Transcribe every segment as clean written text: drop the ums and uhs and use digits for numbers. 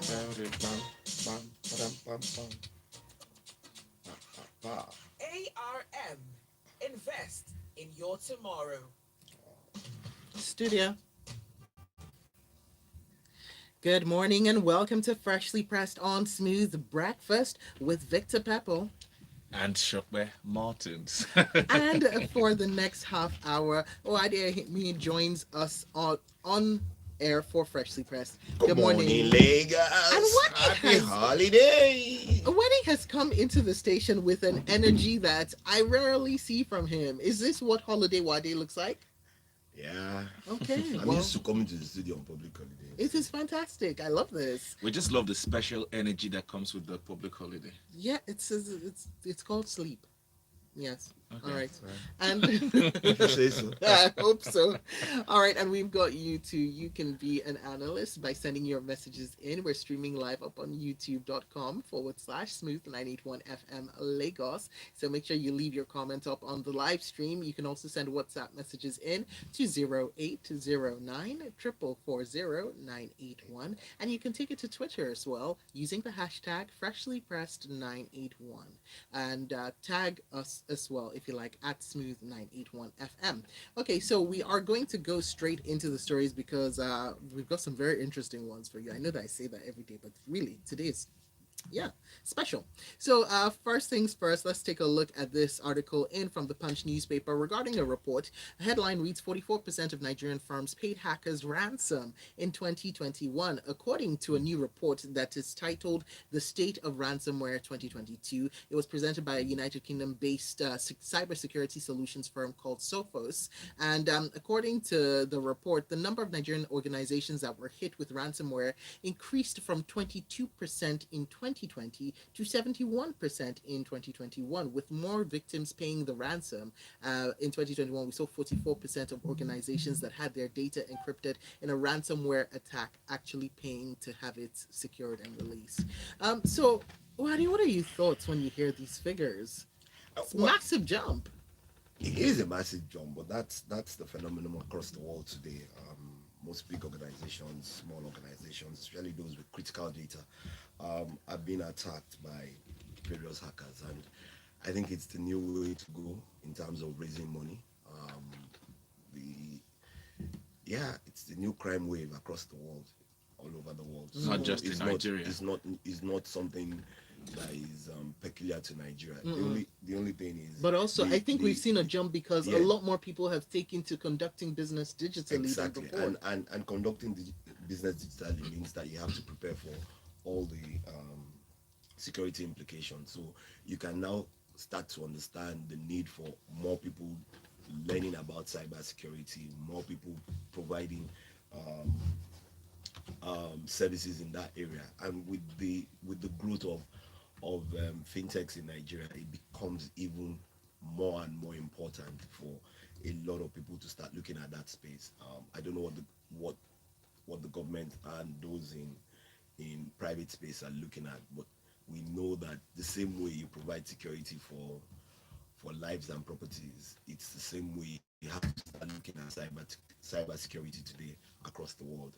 Bam, bam, bam, bam, bam, bam, bam. ARM. Invest in your tomorrow. Studio. Good morning and welcome to Freshly Pressed on Smooth Breakfast with Victor Pepple. And Shopware Martins. And for the next half hour, Owadia me joins us on air for Freshly Pressed. Good Good morning, morning. And Lagos. Happy holiday. Wadi has come into the station with an energy that I rarely see from him. Is this what Holiday Wadi looks like? Yeah, Okay, I'm well, used to coming to the studio on public it holidays. is fantastic. I love this. We just love the special energy that comes with the public holiday. Yeah, it's called sleep. Yes. All Okay. right. Well. And If you say so. I hope so. All right. And we've got you too. You can be an analyst by sending your messages in. We're streaming live up on youtube.com/smooth 981 FM Lagos. So make sure you leave your comment up on the live stream. You can also send WhatsApp messages in to 0809 4440981. And you can take it to Twitter as well using the hashtag freshlypressed981 and tag us as well if you like at smooth981 FM. Okay, so we are going to go straight into the stories because we've got some very interesting ones for you. I know that I say that every day, but really today is yeah, special. So, first things first, let's take a look at this article in from the Punch newspaper regarding a report. The headline reads 44% of Nigerian firms paid hackers ransom in 2021, according to a new report that is titled The State of Ransomware 2022. It was presented by a United Kingdom based cybersecurity solutions firm called Sophos. And according to the report, the number of Nigerian organizations that were hit with ransomware increased from 22% in 2020 to 71% in 2021, with more victims paying the ransom. In 2021, we saw 44% of organizations that had their data encrypted in a ransomware attack actually paying to have it secured and released. So, Wadi, what are your thoughts when you hear these figures? It's a Well, massive jump. it is a massive jump, but that's the phenomenon across the world today. Most big organizations, small organizations, especially those with critical data, are being attacked by various hackers, and I think it's the new way to go in terms of raising money. The Yeah, it's the new crime wave across the world, all over the world. Not So just in Nigeria. it's not something that is peculiar to Nigeria. Mm-mm. The only thing is But also, I think we've the seen a jump because a yeah, lot more people have taken to conducting business digitally than exactly. before. And conducting the business digitally means that you have to prepare for all the security implications. So you can now start to understand the need for more people learning about cybersecurity, more people providing um, services in that area, and with the growth of fintechs in Nigeria, it becomes even more and more important for a lot of people to start looking at that space. I don't know what what the government and those in private space are looking at, but we know that the same way you provide security for lives and properties, it's the same way you have to start looking at cyber security today across the world.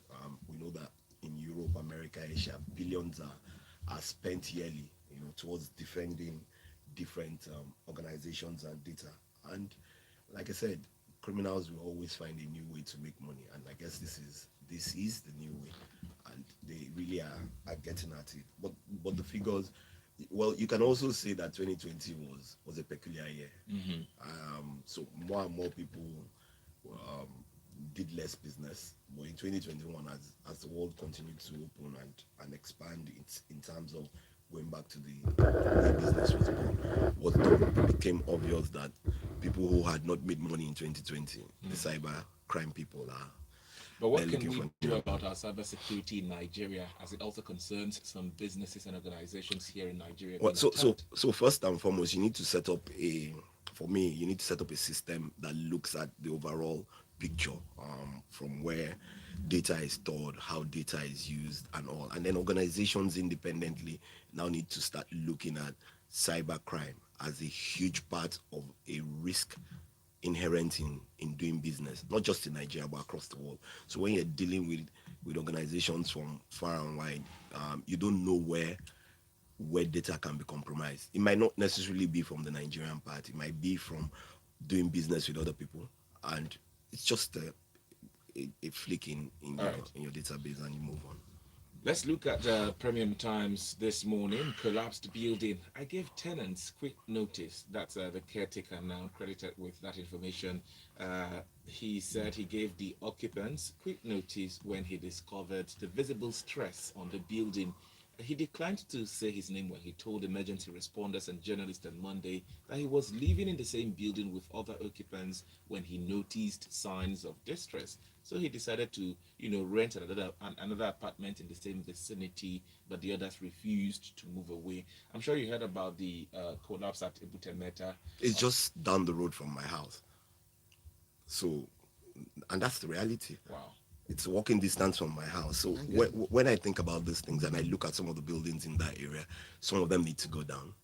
We know that in Europe, America, Asia, billions are spent yearly, towards defending different organizations and data. And like I said, criminals will always find a new way to make money, and I guess this is the new way, and they really are getting at it. But the figures, well, you can also say that 2020 was a peculiar year. So more and more people um, did less business. But in 2021, as the world continued to open and expand in terms of going back to the way business was born, it became obvious that people who had not made money in 2020, the cyber crime people, are But they're what can looking we for do new. about our cybersecurity in Nigeria as it also concerns some businesses and organizations here in Nigeria Well, being attacked? so first and foremost, you need to set up a for me, you need to set up a system that looks at the overall picture, from where data is stored, how data is used, and all. And then organizations independently now need to start looking at cyber crime as a huge part of a risk inherent in doing business, not just in Nigeria but across the world. So when you're dealing with with organizations from far and wide. You don't know where data can be compromised. It might not necessarily be from the Nigerian part. It might be from doing business with other people, and it's just a flick in All your right. database, and you move on. Let's look at Premium Times this morning. Collapsed building. I gave tenants quick notice. That's the caretaker now credited with that information. He said he gave the occupants quick notice when he discovered the visible stress on the building. He declined to say his name when he told emergency responders and journalists on Monday that he was living in the same building with other occupants when he noticed signs of distress. So he decided to, rent another apartment in the same vicinity, but the others refused to move away. I'm sure you heard about the collapse at Ibutemeta. It's just down the road from my house. So, and that's the reality. Wow. It's walking distance from my house. So Okay. when I think about these things and I look at some of the buildings in that area, some of them need to go down.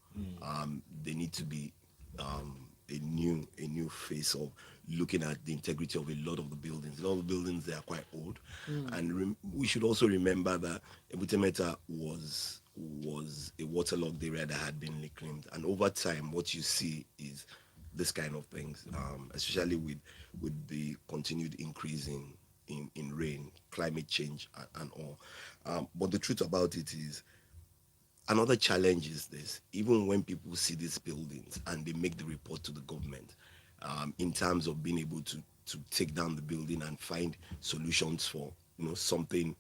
They need to be a new face of looking at the integrity of a lot of the buildings. A lot of the buildings, they are quite old, and we should also remember that Ebutemeta was a waterlogged area that had been reclaimed, and over time, what you see is this kind of things, especially with the continued increase in rain, climate change, and all. But the truth about it is, another challenge is this: even when people see these buildings and they make the report to the government, in terms of being able to take down the building and find solutions for something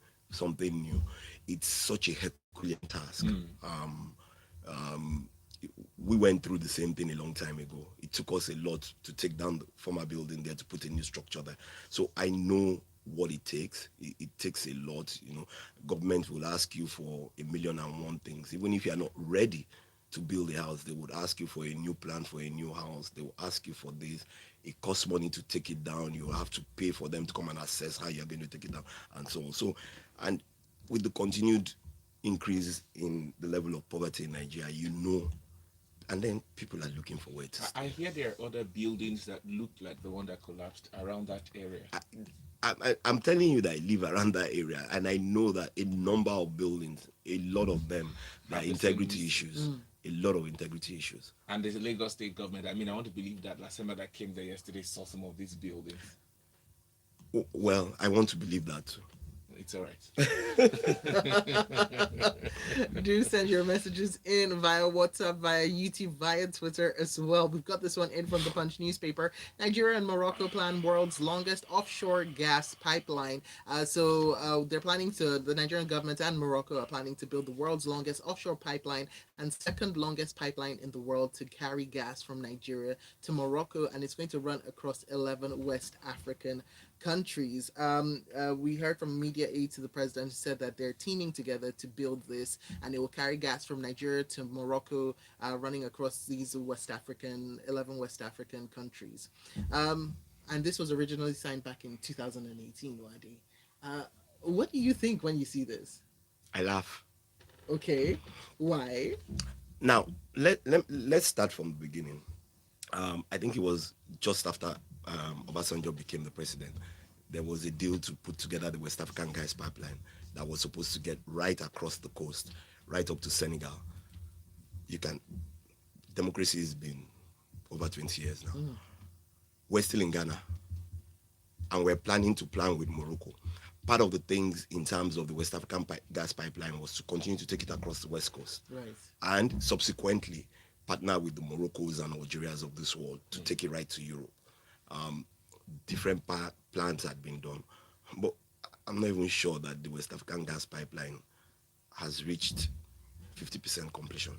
new, it's such a Herculean task. We went through the same thing a long time ago. It took us a lot to take down the former building there to put a new structure there. So I know what it takes. It takes a lot. Government will ask you for a million and one things. Even if you are not ready to build a house, they would ask you for a new plan for a new house. They will ask you for this. It costs money to take it down. You have to pay for them to come and assess how you're going to take it down, and so on. So, and with the continued increase in the level of poverty in Nigeria, and then people are looking for where to stay. I hear there are other buildings that look like the one that collapsed around that area. I'm telling you that I live around that area, and I know that a number of buildings, a lot of them, there are Have the same integrity issues. A lot of integrity issues. And the Lagos state government, I want to believe that last time that came there yesterday saw some of these buildings. Well, I want to believe that too. It's all right. Do send your messages in via WhatsApp, via YouTube, via Twitter as well. We've got this one in from the Punch newspaper. Nigeria and Morocco plan world's longest offshore gas pipeline. They're planning to, the Nigerian government and Morocco are planning to build the world's longest offshore pipeline and second longest pipeline in the world to carry gas from Nigeria to Morocco, and it's going to run across 11 West African countries. We heard from media aide to the president who said that they're teaming together to build this, and it will carry gas from Nigeria to Morocco, running across these 11 West African countries. And this was originally signed back in 2018, Wadi. What do you think when you see this? I laugh. Okay, why? Now, let's start from the beginning. I think it was just after Obasanjo became the president. There was a deal to put together the West African gas pipeline that was supposed to get right across the coast, right up to Senegal. Democracy has been over 20 years now. We're still in Ghana, and we're planning to plan with Morocco. Part of the things in terms of the West African gas pipeline was to continue to take it across the West Coast. Right. And subsequently partner with the Moroccos and Algerias of this world to take it right to Europe. Different plans had been done, but I'm not even sure that the West African gas pipeline has reached 50% completion.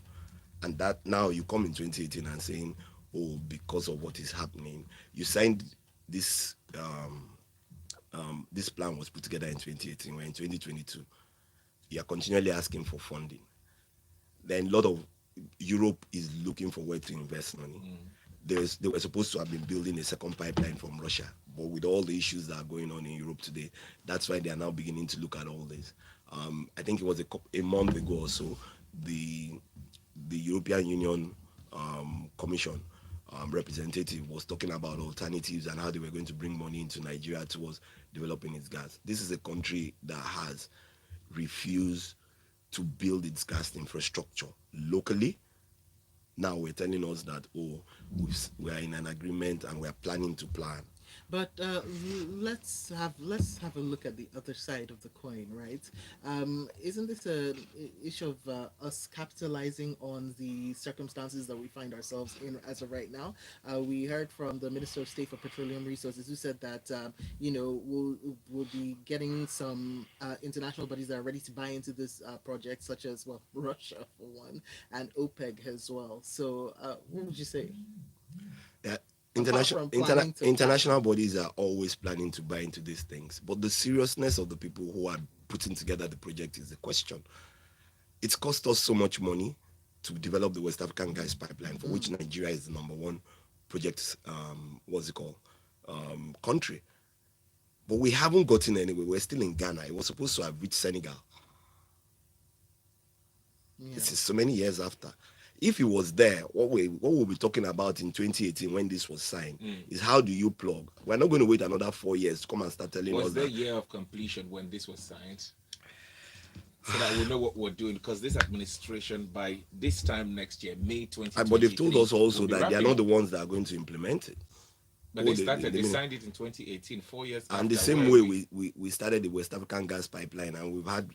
And that now you come in 2018 and saying, oh, because of what is happening, you signed this. This plan was put together in 2018. We're in 2022. You are continually asking for funding. Then a lot of Europe is looking for where to invest money. They were supposed to have been building a second pipeline from Russia, but with all the issues that are going on in Europe today, that's why they are now beginning to look at all this. I think it was a month ago or so, the European Union Commission representative was talking about alternatives and how they were going to bring money into Nigeria towards developing its gas. This is a country that has refused to build its gas infrastructure locally. Now we're telling us that, oh, we are in an agreement and we're planning to plan. But let's have a look at the other side of the coin, right? Isn't this an issue of us capitalizing on the circumstances that we find ourselves in as of right now? We heard from the Minister of State for Petroleum Resources, who said that we'll be getting some international bodies that are ready to buy into this project, such as Russia for one, and OPEC as well. So, what would you say? Yeah, Apart international from planning to plan. international bodies are always planning to buy into these things, but the seriousness of the people who are putting together the project is the question. It's cost us so much money to develop the West African gas pipeline, for which Nigeria is the number one project. What's it called? Country, but we haven't gotten anywhere. We're still in Ghana. It was supposed to have reached Senegal. Yeah. This is so many years after. If he was there, what we'll be talking about in 2018 when this was signed is how do you plug? We're not going to wait another 4 years to come and start telling us Was there that. year of completion when this was signed? So that we know what we're doing, because this administration by this time next year, May But they've told 2023, us also will be that they are wrapping not up. the ones that are going to implement it. But Oh, they signed it in 2018, 4 years and the after. same Where way we, we started the West African gas pipeline, and we've had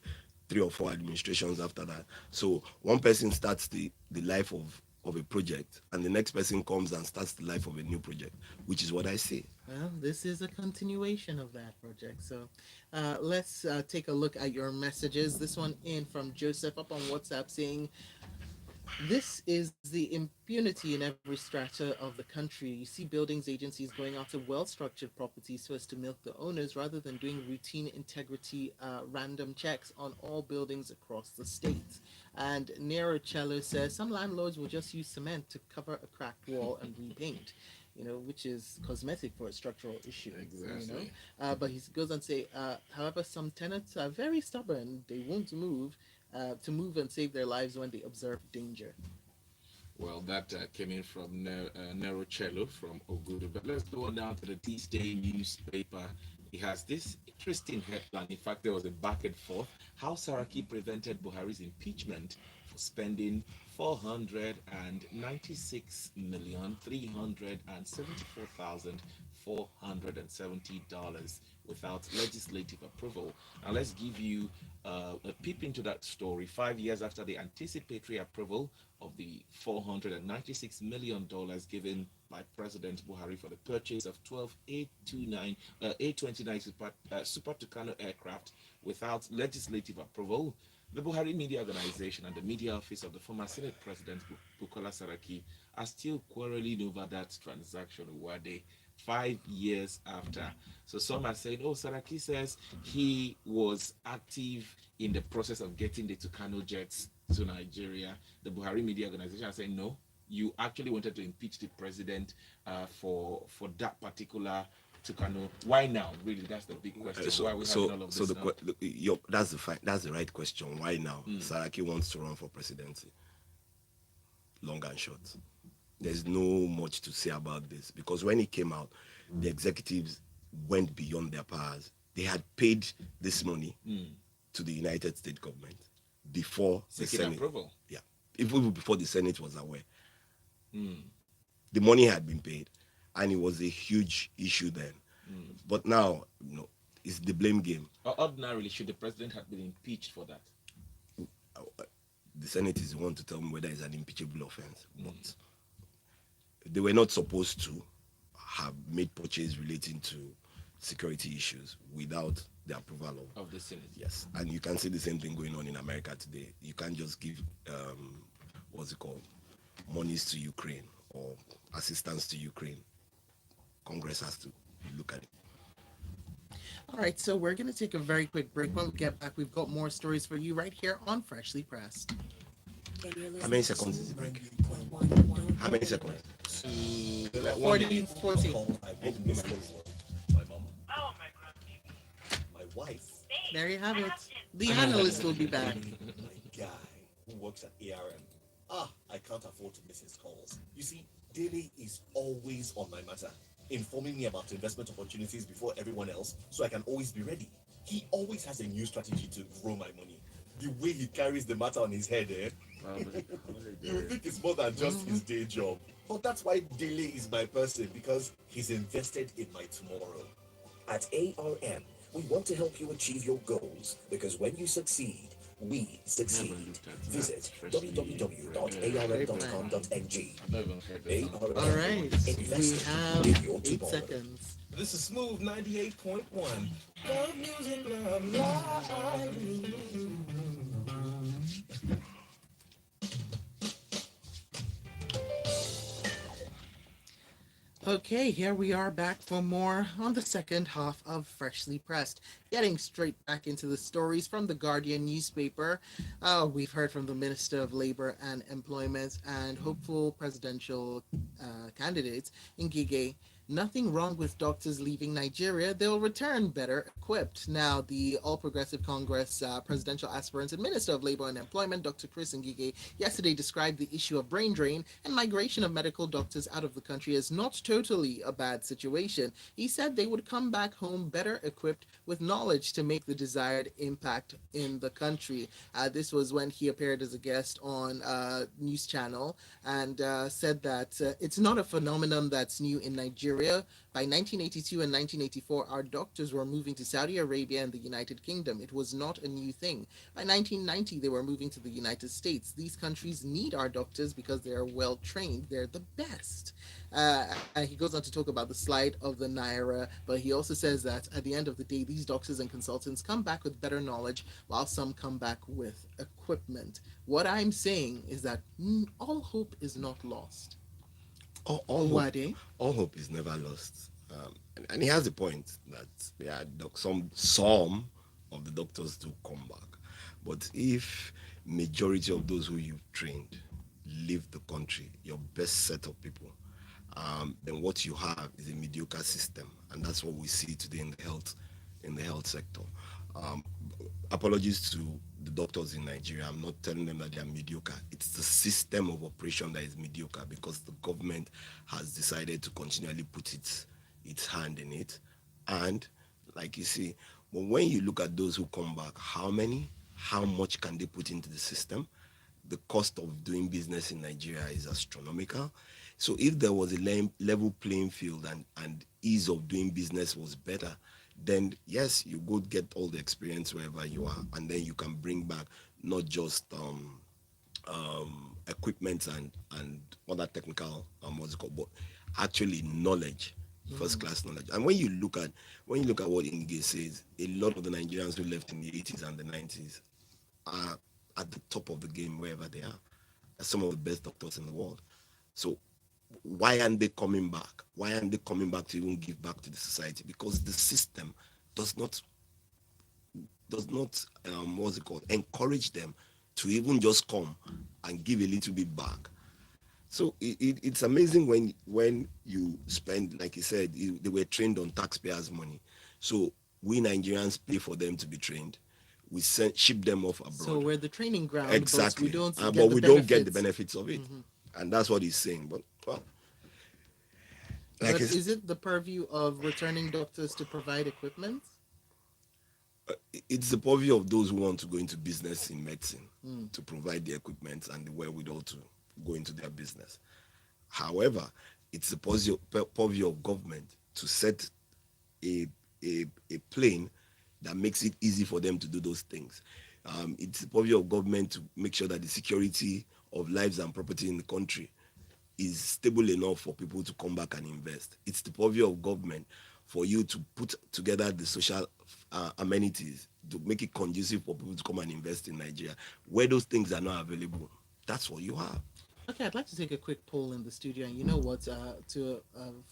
3 or 4 administrations after that. So one person starts the life of a project, and the next person comes and starts the life of a new project, which is what I say. Well, this is a continuation of that project. So let's take a look at your messages. This one in from Joseph up on WhatsApp saying, this is the impunity in every strata of the country. You see buildings agencies going after well structured properties so as to milk the owners rather than doing routine integrity random checks on all buildings across the state. And Nero Cello says some landlords will just use cement to cover a cracked wall and repaint. Which is cosmetic for a structural issue. exactly. But he goes on to say, however, some tenants are very stubborn. They won't move to move and save their lives when they observe danger. Well, that came in from Nero Cello from Ogudu. But let's go on down to the This Day newspaper. It has this interesting headline. In fact, there was a back and forth. How Saraki prevented Buhari's impeachment for spending 496,374,470 dollars without legislative approval. Now, let's give you a peep into that story. 5 years after the anticipatory approval of the $496 million given by President Buhari for the purchase of 12 A29 Super Tucano aircraft without legislative approval, the Buhari Media Organization and the media office of the former Senate President Bukola Saraki are still quarreling over that transaction. Were they 5 years after? So some are saying, oh, Saraki says he was active in the process of getting the Tucano jets to Nigeria. The Buhari Media Organization are saying, no, you actually wanted to impeach the president for that particular Tucano. Why now? Really, that's the big question. Why are we having all of this now? That's the right question. Why now? Saraki wants to run for presidency. Long and short. There's no much to say about this because when it came out, the executives went beyond their powers. They had paid this money to the United States government before the Seeking Senate. approval. Yeah, even before the Senate was aware. The money had been paid, and it was a huge issue then. But now, it's the blame game. Ordinarily, should the president have been impeached for that? The Senate is the one to tell me whether it's an impeachable offense. But they were not supposed to have made purchase relating to security issues without the approval Of the Senate. Yes, and you can see the same thing going on in America today. You can't just give what's it called, monies to Ukraine or assistance to Ukraine. Congress has to look at it. All right, so we're going to take a very quick break. When we get back, we've got more stories for you right here on Freshly Pressed. How many seconds is the break? How many seconds? 40, 40. My mom. My wife. There you have it. The analyst will be back. My guy who works at ARM. I can't afford to miss his calls. You see, Daily is always on my matter, informing me about investment opportunities before everyone else so I can always be ready. He always has a new strategy to grow my money. The way he carries the matter on his head, you would think it's more than just his day job. But that's why Daily is my person because he's invested in my tomorrow. At ARM, we want to help you achieve your goals because when you succeed, we Never succeed. looked at that Visit freshly Very fine. www.arm.com.ng. I've not even heard the song All before. ARM, I right, want to sing it. we investing have in your tomorrow. 8 seconds. This is Smooth 98.1. Love music, love life. Okay, here we are back for more on the second half of Freshly Pressed. Getting straight back into the stories from the Guardian newspaper. We've heard from the Minister of Labour and Employment and hopeful presidential candidates in Gige. Nothing wrong with doctors leaving Nigeria. They'll return better equipped. Now, the All Progressive Congress presidential aspirant and Minister of Labour and Employment, Dr. Chris Ngige, yesterday described the issue of brain drain and migration of medical doctors out of the country as not totally a bad situation. He said they would come back home better equipped with knowledge to make the desired impact in the country. This was when he appeared as a guest on News Channel and said that it's not a phenomenon that's new in Nigeria. By 1982 and 1984, our doctors were moving to Saudi Arabia and the United Kingdom. It was not a new thing. By 1990, they were moving to the United States. These countries need our doctors because they are well trained. They're the best. And he goes on to talk about the slide of the Naira, but he also says that at the end of the day, these doctors and consultants come back with better knowledge, while some come back with equipment. What I'm saying is that all hope is not lost. All hope, Wade? all hope is never lost. And he has a point that yeah, some of the doctors do come back, but if majority of those who you've trained leave the country, your best set of people, then what you have is a mediocre system, and that's what we see today in the health sector. Um, Apologies to the doctors in Nigeria. I'm not telling them that they are mediocre. It's the system of operation that is mediocre because the government has decided to continually put its hand in it. And like you see, but when you look at those who come back, how much can they put into the system? The cost of doing business in Nigeria is astronomical. So if there was a level playing field and ease of doing business was better, then yes, you go get all the experience wherever you are, and then you can bring back not just equipment and other technical what's it called, but actually knowledge, first class knowledge. And when you look at what Inge says, a lot of the Nigerians who left in the 80s and the 90s are at the top of the game wherever they are. They're some of the best doctors in the world. So why aren't they coming back? Why aren't they coming back to even give back to the society? Because the system does not what's it called, encourage them to even just come and give a little bit back. So it's amazing when you spend, like you said, they were trained on taxpayers' money. So we Nigerians pay for them to be trained. We ship them off So abroad. we're the training ground, but we Exactly. don't But get the we don't get the benefits. benefits of it. And that's what he's saying. But well, like But it's, is it the purview of returning doctors to provide equipment? it's the purview of those who want to go into business in medicine to provide the equipment and the wherewithal to go into their business. However, it's the purview of government to set a, a plane that makes it easy for them to do those things. It's the purview of government to make sure that the security of lives and property in the country is stable enough for people to come back and invest. It's the purview of government for you to put together the social amenities to make it conducive for people to come and invest in Nigeria. Where those things are not available, that's what you have. Okay, I'd like to take a quick poll in the studio, and you know what? To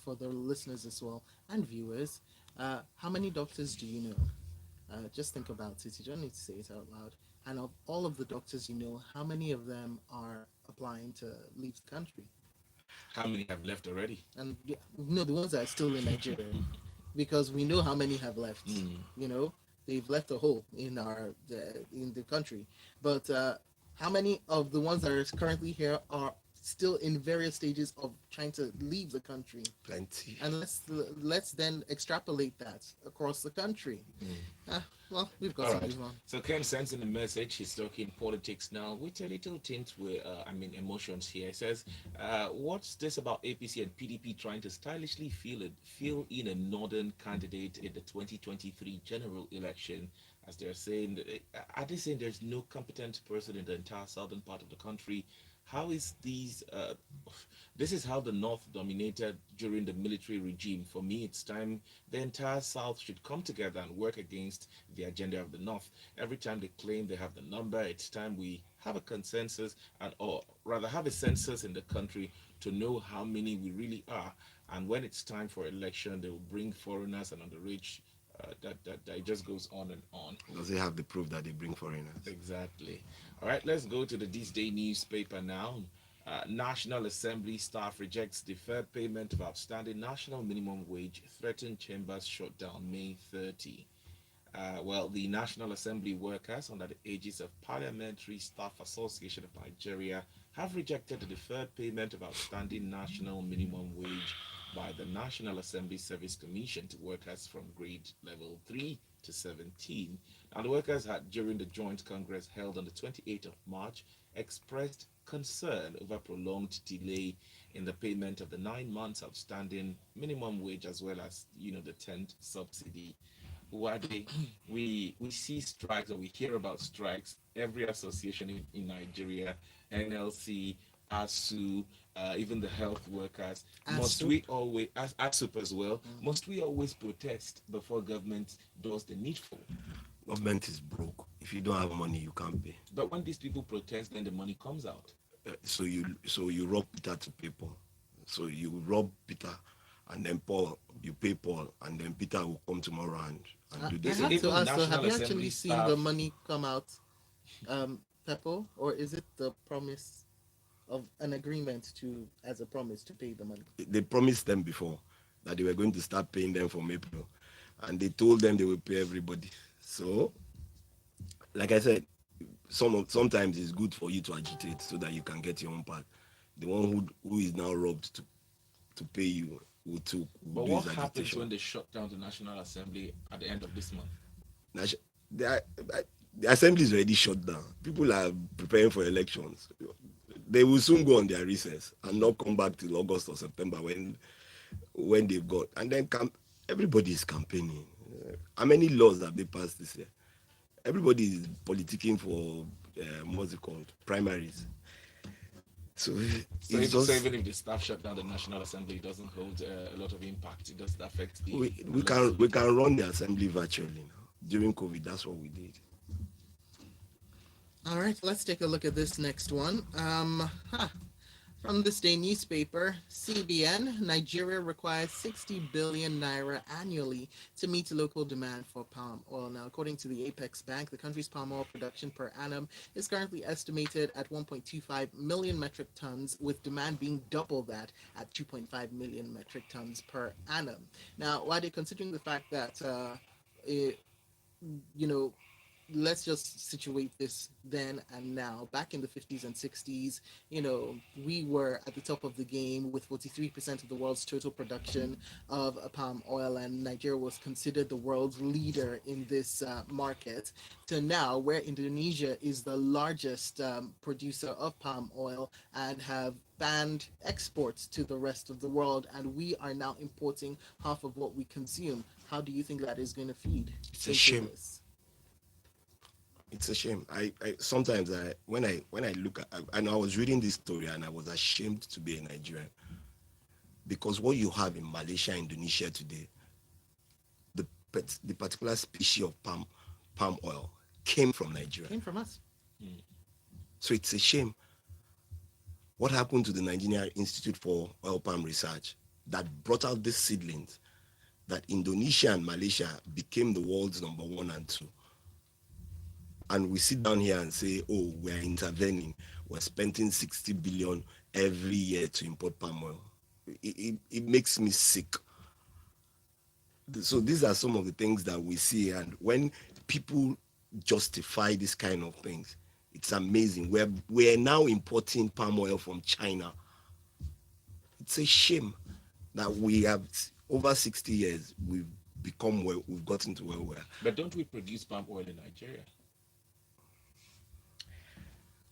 For the listeners as well and viewers, how many doctors do you know? Just think about it. You don't need to say it out loud. And of all of the doctors you know, how many of them are applying to leave the country? How many have left already? And no, the ones that are still in Nigeria, because we know how many have left. You know, they've left a hole in the country. But how many of the ones that are currently here are still in various stages of trying to leave the country. Plenty. And let's then extrapolate that across the country. Well, we've got All to right. move on. So Ken sends in a message. He's talking politics now with a little tint with, emotions here. He says, "What's this about APC and PDP trying to stylishly fill in a northern candidate in the 2023 general election? As they're saying, are they saying there's no competent person in the entire southern part of the country? How is these? This is how the North dominated during the military regime. For me, it's time the entire South should come together and work against the agenda of the North. Every time they claim they have the number, it's time we have a consensus and, or rather, have a census in the country to know how many we really are. And when it's time for election, they will bring foreigners and underage. That it just goes on and on. Does it have the proof that they bring foreigners? Exactly. All right, let's go to the This Day newspaper now. National Assembly staff rejects deferred payment of outstanding national minimum wage, threatened chambers shut down May 30. Well, the National Assembly workers, under the aegis of Parliamentary Staff Association of Nigeria, have rejected the deferred payment of outstanding national minimum wage by the National Assembly Service Commission to workers from grade level 3 to 17. Now, the workers had, during the joint congress held on the 28th of March, expressed concern over prolonged delay in the payment of the 9 months outstanding minimum wage as well as, the tent subsidy. Wade, we see strikes or we hear about strikes. Every association in Nigeria, NLC, ASU, even the health workers, must ASUP. we always, as ASUP as well, must we always protest before government does the needful? Government is broke. If you don't have money, you can't pay. But when these people protest, then the money comes out. So you rob Peter to pay Paul. So you rob Peter, and then Paul, you pay Paul, and then Peter will come tomorrow and do I this. So have even to ask, so have National you Assembly actually seen the staff, money come out, Peppo, or is it the promise of an agreement to, as a promise to pay the money? They promised them before that they were going to start paying them from April, and they told them they will pay everybody. So, like I said, sometimes it's good for you to agitate so that you can get your own part. The one who is now robbed to pay you will but do what his happens when agitation. they shut down the National Assembly at the end of this month? Nation- The, the assembly is already shut down. People are preparing for elections. They will soon go on their recess and not come back till August or September when they've got. And then everybody is campaigning. How many laws have they passed this year? Everybody is politicking for what's it called, primaries. So So, it's so just even if the staff shut down the National Assembly, it doesn't hold a lot of impact. It doesn't affect the we legislators. can run the assembly virtually now. During COVID, that's what we did. All right, let's take a look at this next one. From this day newspaper, CBN, Nigeria requires 60 billion naira annually to meet local demand for palm oil. Now, according to the Apex Bank, the country's palm oil production per annum is currently estimated at 1.25 million metric tons, with demand being double that at 2.5 million metric tons per annum. Now, while they're considering the fact that it, you know, let's just situate this then and now. Back in the 50s and 60s, we were at the top of the game with 43% of the world's total production of palm oil, and Nigeria was considered the world's leader in this market. To now, where Indonesia is the largest producer of palm oil and have banned exports to the rest of the world, and we are now importing half of what we consume. How do you think that is going to feed It's a into shame. this? It's a shame. I sometimes when I look at, and I was reading this story and I was ashamed to be a Nigerian, because what you have in Malaysia, Indonesia today, the particular species of palm oil came from Nigeria. Came from us. So it's a shame. What happened to the Nigerian Institute for Oil Palm Research that brought out these seedlings, that Indonesia and Malaysia became the world's number one and two? And we sit down here and say, oh, we're intervening. We're spending 60 billion every year to import palm oil. It makes me sick. So these are some of the things that we see. And when people justify this kind of things, It's amazing. We're now importing palm oil from China. It's a shame that we have over 60 years we've gotten to where we are. But don't we produce palm oil in Nigeria?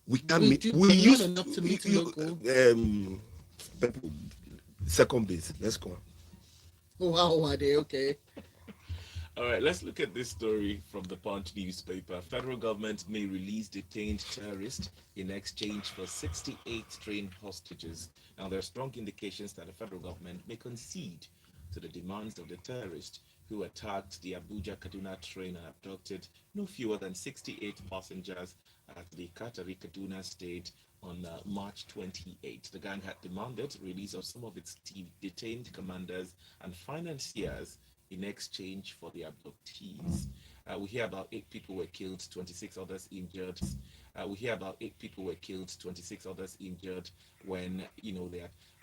We can We make do, we but not use enough to meet you, local. people, second base. Let's go. Wow, Wade, okay. All right, let's look at this story from the Punch newspaper. Federal government may release detained terrorist in exchange for 68 trained hostages. Now, there are strong indications that the federal government may concede to the demands of the terrorist who attacked the Abuja Kaduna train and abducted no fewer than 68 passengers at the Katari Kaduna state on March 28. The gang had demanded release of some of its detained commanders and financiers in exchange for the abductees. We hear about 8 people were killed, 26 others injured. We hear about 8 people were killed, 26 others injured when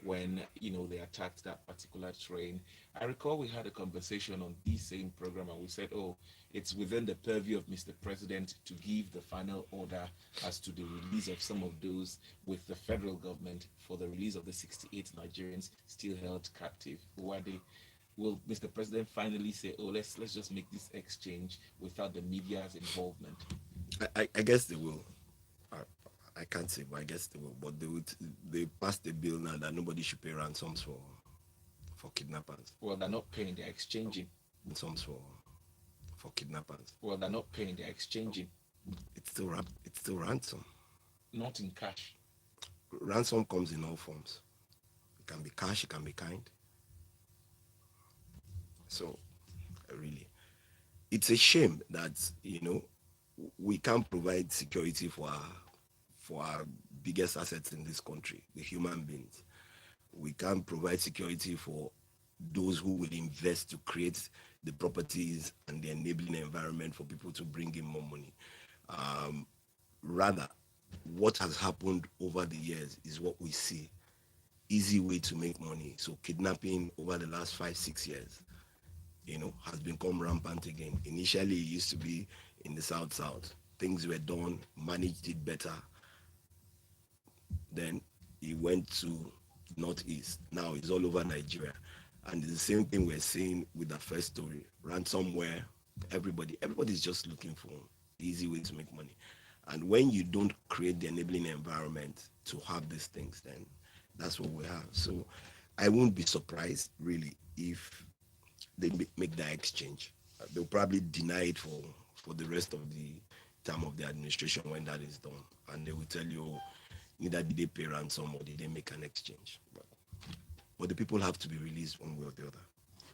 they attacked that particular train. I recall we had a conversation on this same program and we said, oh, it's within the purview of Mr. President to give the final order as to the release of some of those with the federal government for the release of the 68 Nigerians still held captive. Wade, will Mr. President finally say, "Oh, let's just make this exchange without the media's involvement"? I guess they will. I, I can't say, but I guess they will. But they passed a bill now that nobody should pay ransoms for kidnappers. Well, they're not paying; they're exchanging. Ransoms for kidnappers. Well, they're not paying; they're exchanging. It's still ransom. Not in cash. Ransom comes in all forms. It can be cash. It can be kind. So, really, it's a shame that we can't provide security for our biggest assets in this country, the human beings. We can't provide security for those who will invest to create the properties and the enabling environment for people to bring in more money. Rather, what has happened over the years is what we see. Easy way to make money. So kidnapping over the last 5 6 years, has become rampant again. Initially, it used to be in the South. Things were done, managed it better. Then it went to Northeast. Now it's all over Nigeria. And it's the same thing we're seeing with the first story. Ransomware, everybody's just looking for easy way to make money. And when you don't create the enabling environment to have these things, then that's what we have. So I won't be surprised, really, if they make that exchange. They'll probably deny it for the rest of the term of the administration when that is done. And they will tell you, oh, neither did they pay ransom or did they make an exchange. But the people have to be released one way or the other.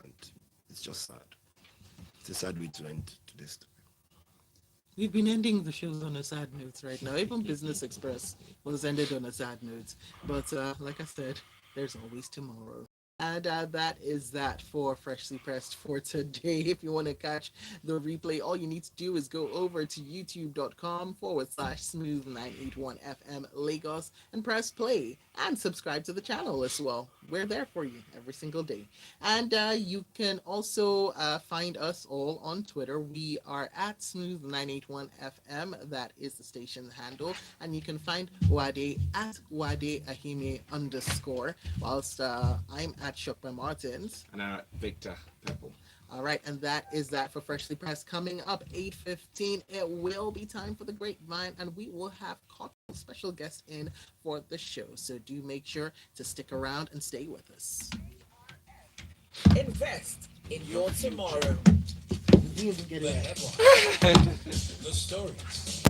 And it's just sad. It's a sad way to end today's story. We've been ending the shows on a sad note right now. Even Business Express was ended on a sad note. But like I said, there's always tomorrow. And that is that for Freshly Pressed for today. If you want to catch the replay, all you need to do is go over to youtube.com/smooth981FM Lagos and press play and subscribe to the channel as well. We're there for you every single day. And you can also find us all on Twitter. We are at Smooth981FM. That is the station handle. And you can find Wade at WadeAhime_, whilst I'm at Shokba Martins. And Victor Pepple. All right, and that is that for Freshly Pressed. Coming up 8:15, it will be time for the Grapevine, and we will have a special guest in for the show. So do make sure to stick around and stay with us. Invest in your tomorrow. We even get it. The headlines, the stories,